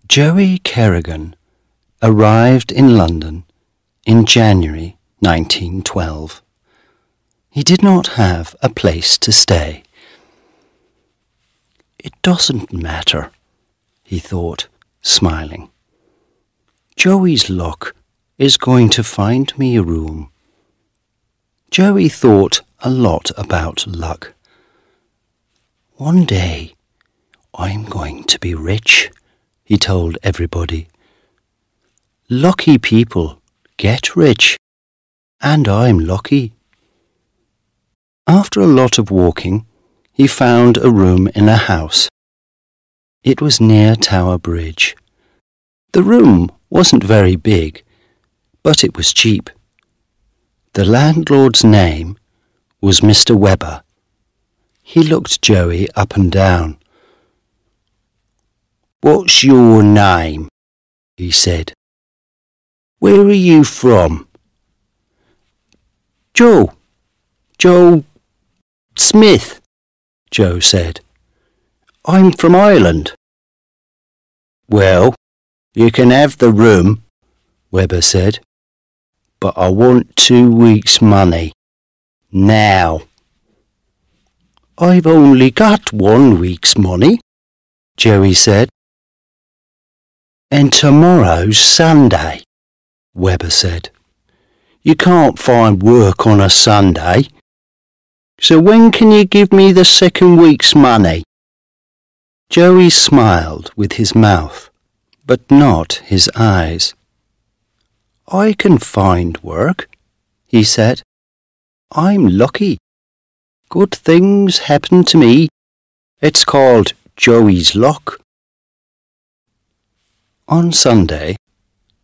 Joey Kerrigan arrived in London in January 1912. He did not have a place to stay. "It doesn't matter," he thought, smiling. "Joey's luck is going to find me a room." Joey thought a lot about luck. "One day I'm going to be rich," he told everybody. "Lucky people get rich, and I'm lucky." After a lot of walking, he found a room in a house. It was near Tower Bridge. The room wasn't very big, but it was cheap. The landlord's name was Mr. Webber. He looked Joey up and down. "What's your name?" he said. "Where are you from?" Joe Smith," Joe said. "I'm from Ireland." "Well, you can have the room," Webber said, "but I want 2 weeks' money. Now." "I've only got 1 week's money," Joey said. "And tomorrow's Sunday," Webber said. "You can't find work on a Sunday. So when can you give me the 2nd week's money?" Joey smiled with his mouth, but not his eyes. "I can find work," he said. "I'm lucky. Good things happen to me. It's called Joey's luck." On Sunday,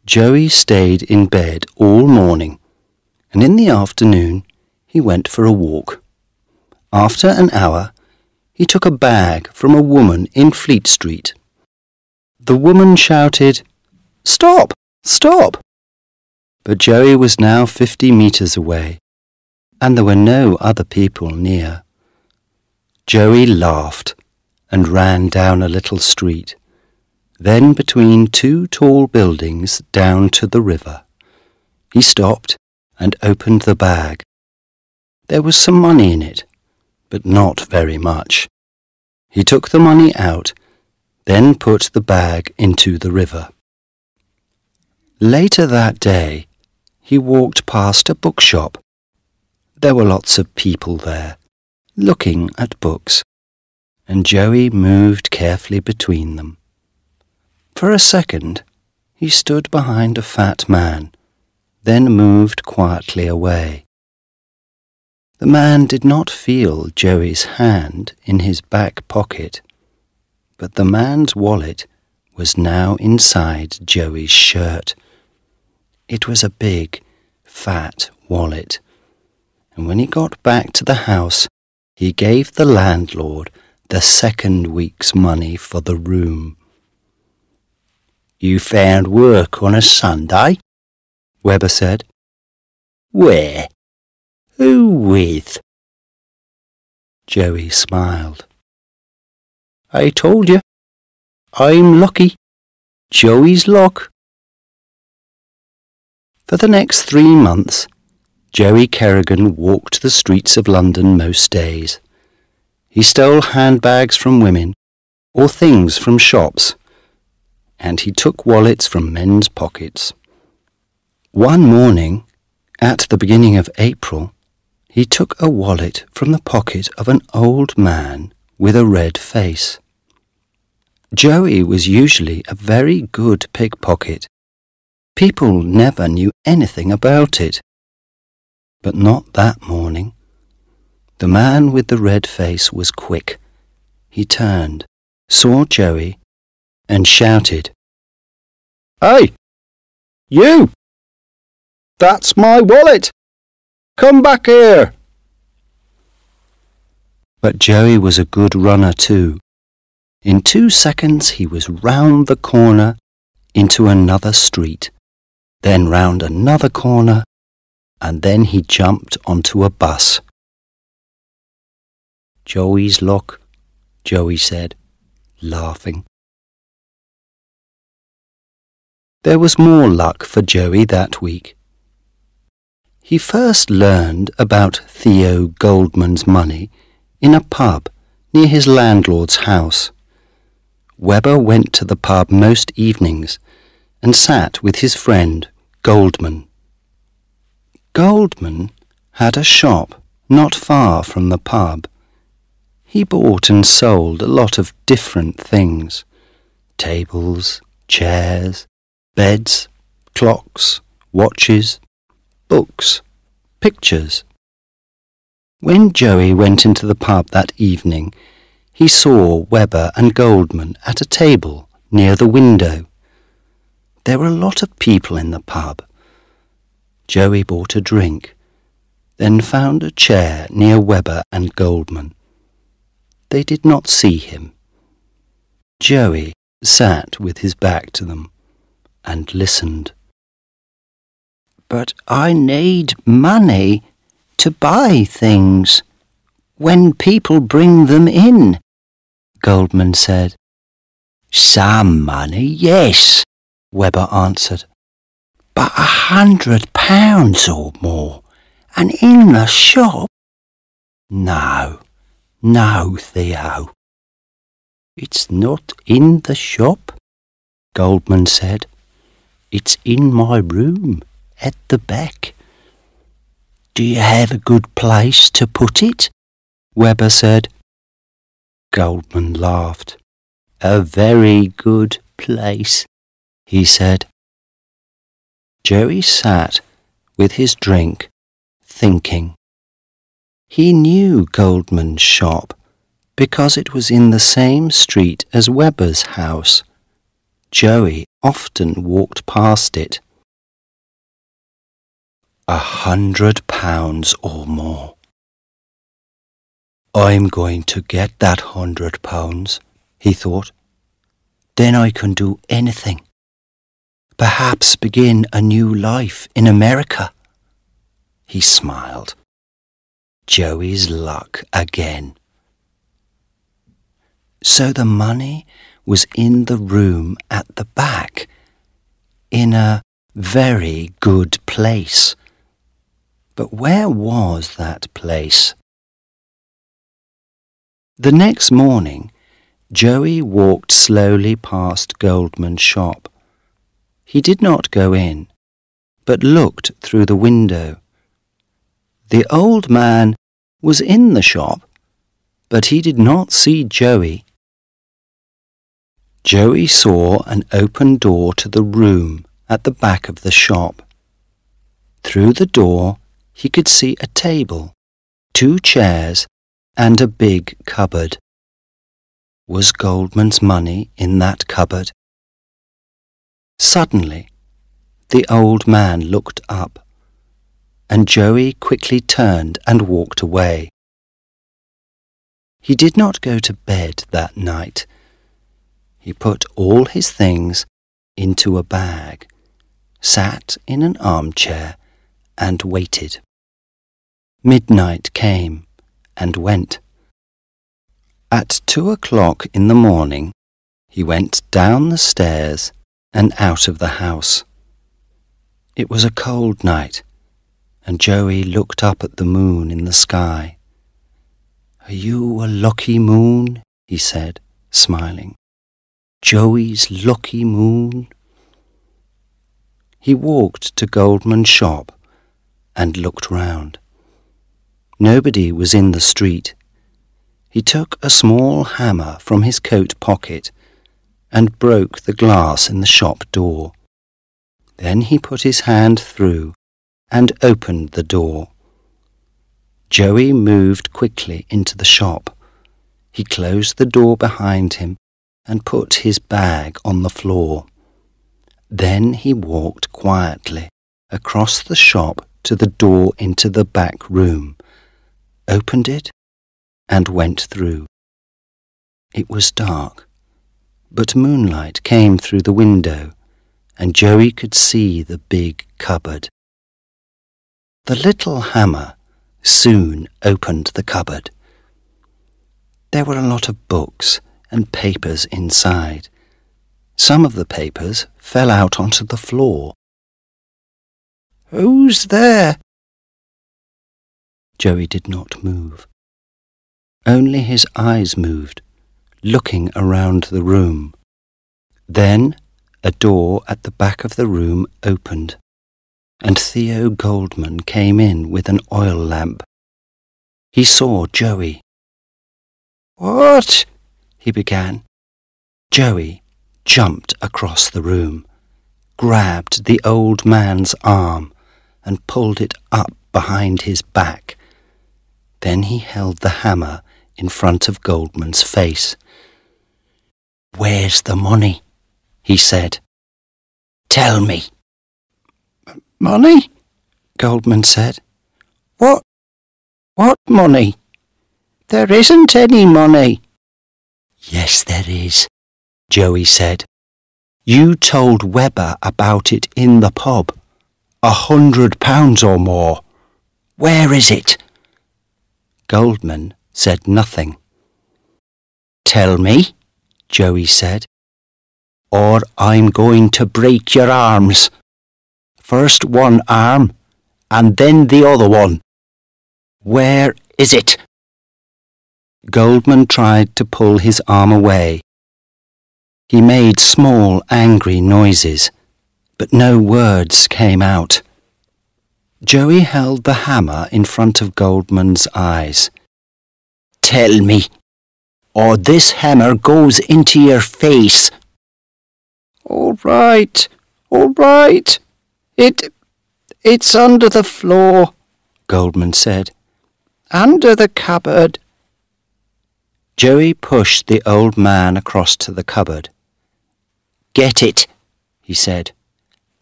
Joey stayed in bed all morning, and in the afternoon he went for a walk. After an hour, he took a bag from a woman in Fleet Street. The woman shouted, "Stop! Stop!" But Joey was now 50 meters away, and there were no other people near. Joey laughed and ran down a little street, then between 2 tall buildings down to the river. He stopped and opened the bag. There was some money in it, but not very much. He took the money out, then put the bag into the river. Later that day, he walked past a bookshop. There were lots of people there, looking at books, and Joey moved carefully between them. For a second, he stood behind a fat man, then moved quietly away. The man did not feel Joey's hand in his back pocket, but the man's wallet was now inside Joey's shirt. It was a big, fat wallet, and when he got back to the house, he gave the landlord the 2nd week's money for the room. "You found work on a Sunday?" Webber said. "Where? Who with?" Joey smiled. "I told you. I'm lucky. Joey's luck." For the next 3 months, Joey Kerrigan walked the streets of London most days. He stole handbags from women or things from shops, and he took wallets from men's pockets. One morning, at the beginning of April, he took a wallet from the pocket of an old man with a red face. Joey was usually a very good pickpocket. People never knew anything about it. But not that morning. The man with the red face was quick. He turned, saw Joey, and shouted, "Hey, you! That's my wallet! Come back here!" But Joey was a good runner too. In 2 seconds he was round the corner into another street, then round another corner, and then he jumped onto a bus. "Joey's luck," Joey said, laughing. There was more luck for Joey that week. He first learned about Theo Goldman's money in a pub near his landlord's house. Webber went to the pub most evenings and sat with his friend Goldman. Goldman had a shop not far from the pub. He bought and sold a lot of different things: tables, chairs, beds, clocks, watches, books, pictures. When Joey went into the pub that evening, he saw Webber and Goldman at a table near the window. There were a lot of people in the pub. Joey bought a drink, then found a chair near Webber and Goldman. They did not see him. Joey sat with his back to them and listened. "But I need money to buy things when people bring them in," Goldman said. "Some money, yes," Webber answered. "But £100 or more, and in the shop? No, Theo." "It's not in the shop," Goldman said. "It's in my room at the back." "Do you have a good place to put it?" Webber said. Goldman laughed. "A very good place," he said. Joey sat with his drink, thinking. He knew Goldman's shop because it was in the same street as Webber's house. Joey often walked past it. £100 or more. "I'm going to get that £100, he thought. "Then I can do anything. Perhaps begin a new life in America." He smiled. Joey's luck again. So the money was in the room at the back, in a very good place. But where was that place? The next morning, Joey walked slowly past Goldman's shop. He did not go in, but looked through the window. The old man was in the shop, but he did not see Joey. Joey saw an open door to the room at the back of the shop. Through the door, he could see a table, 2 chairs, and a big cupboard. Was Goldman's money in that cupboard? Suddenly, the old man looked up, and Joey quickly turned and walked away. He did not go to bed that night. He put all his things into a bag, sat in an armchair, and waited. Midnight came and went. At 2 o'clock in the morning, he went down the stairs and out of the house. It was a cold night, and Joey looked up at the moon in the sky. "Are you a lucky moon?" he said, smiling. "Joey's lucky moon." He walked to Goldman's shop and looked round. Nobody was in the street. He took a small hammer from his coat pocket and broke the glass in the shop door. Then he put his hand through and opened the door. Joey moved quickly into the shop. He closed the door behind him and put his bag on the floor. Then he walked quietly across the shop to the door into the back room, opened it, and went through. It was dark, but moonlight came through the window, and Joey could see the big cupboard. The little hammer soon opened the cupboard. There were a lot of books and papers inside. Some of the papers fell out onto the floor. "Who's there?" Joey did not move. Only his eyes moved, looking around the room. Then a door at the back of the room opened, and Theo Goldman came in with an oil lamp. He saw Joey. "What?" he began. Joey jumped across the room, grabbed the old man's arm and pulled it up behind his back. Then he held the hammer in front of Goldman's face. "Where's the money?" he said. "Tell me." "Money?" Goldman said. What money? There isn't any money." "Yes, there is," Joey said. "You told Webber about it in the pub. £100 or more. Where is it?" Goldman said nothing. "Tell me," Joey said, "or I'm going to break your arms. First one arm, and then the other one. Where is it?" Goldman tried to pull his arm away. He made small, angry noises, but no words came out. Joey held the hammer in front of Goldman's eyes. "Tell me, or this hammer goes into your face." All right. It's under the floor," Goldman said. "Under the cupboard." Joey pushed the old man across to the cupboard. "Get it," he said.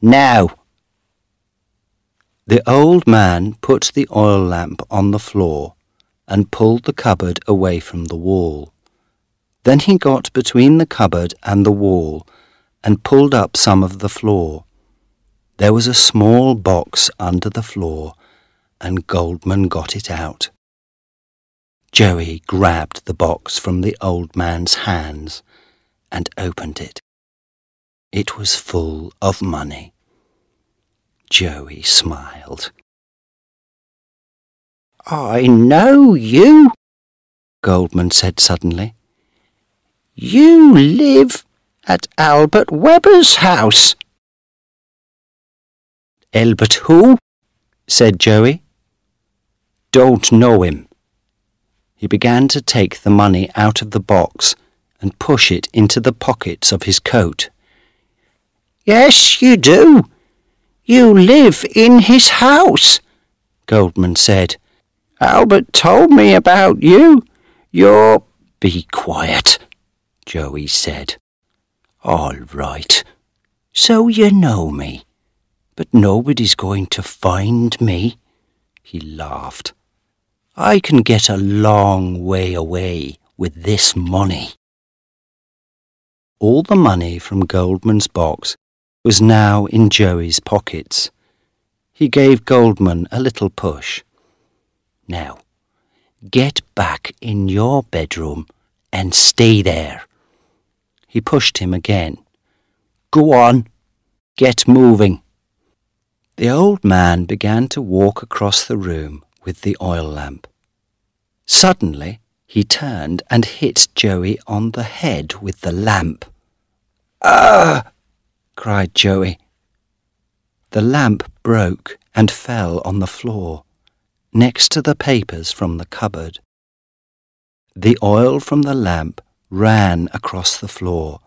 "Now." The old man put the oil lamp on the floor and pulled the cupboard away from the wall. Then he got between the cupboard and the wall and pulled up some of the floor. There was a small box under the floor, and Goldman got it out. Joey grabbed the box from the old man's hands and opened it. It was full of money. Joey smiled. "I know you," Goldman said suddenly. "You live at Albert Webber's house." "Albert who?" said Joey. "Don't know him." He began to take the money out of the box and push it into the pockets of his coat. "Yes, you do. You live in his house," Goldman said. "Albert told me about you. You're—" "Be quiet," Joey said. "All right. So you know me, but nobody's going to find me." He laughed. "I can get a long way away with this money." All the money from Goldman's box was now in Joey's pockets. He gave Goldman a little push. "Now, get back in your bedroom and stay there." He pushed him again. "Go on, get moving." The old man began to walk across the room with the oil lamp. Suddenly, he turned and hit Joey on the head with the lamp. "Ah!" cried Joey. The lamp broke and fell on the floor, next to the papers from the cupboard. The oil from the lamp ran across the floor,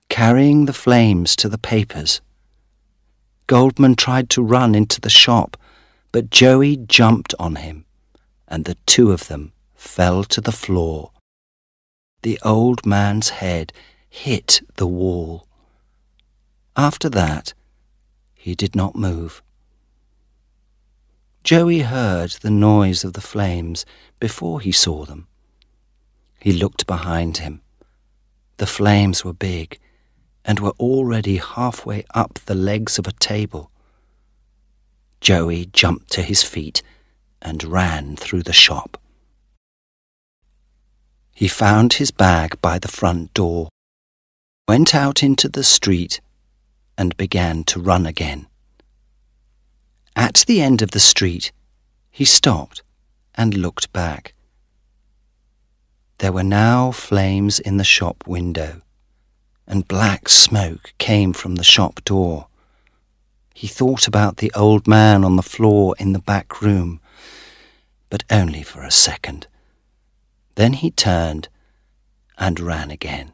carrying the flames to the papers. Goldman tried to run into the shop, but Joey jumped on him, and the two of them fell to the floor. The old man's head hit the wall. After that, he did not move. Joey heard the noise of the flames before he saw them. He looked behind him. The flames were big and were already halfway up the legs of a table. Joey jumped to his feet and ran through the shop. He found his bag by the front door. went out into the street and began to run again. At the end of the street, he stopped and looked back. There were now flames in the shop window, and black smoke came from the shop door. He thought about the old man on the floor in the back room, but only for a second. Then he turned and ran again.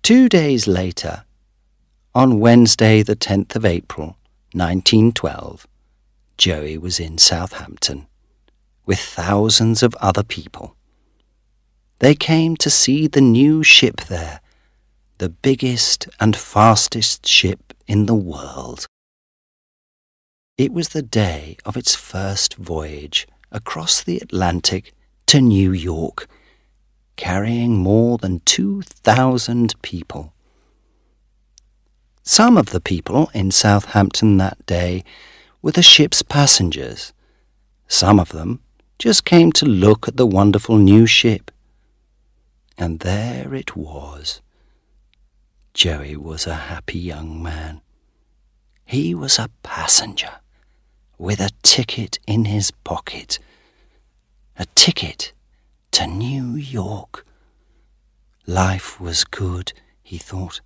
2 days later, on Wednesday the 10th of April, 1912, Joey was in Southampton with thousands of other people. They came to see the new ship there, the biggest and fastest ship in the world. It was the day of its first voyage across the Atlantic to New York, carrying more than 2,000 people. Some of the people in Southampton that day were the ship's passengers. Some of them just came to look at the wonderful new ship. And there it was. Joey was a happy young man. He was a passenger with a ticket in his pocket. A ticket to New York. Life was good, he thought.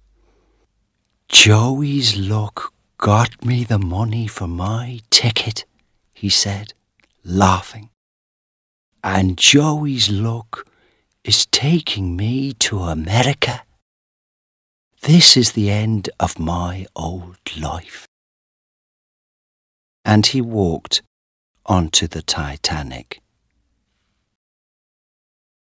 Joey's luck got me the money for my ticket, he said, laughing. And Joey's luck is taking me to America. This is the end of my old life. And he walked onto the Titanic.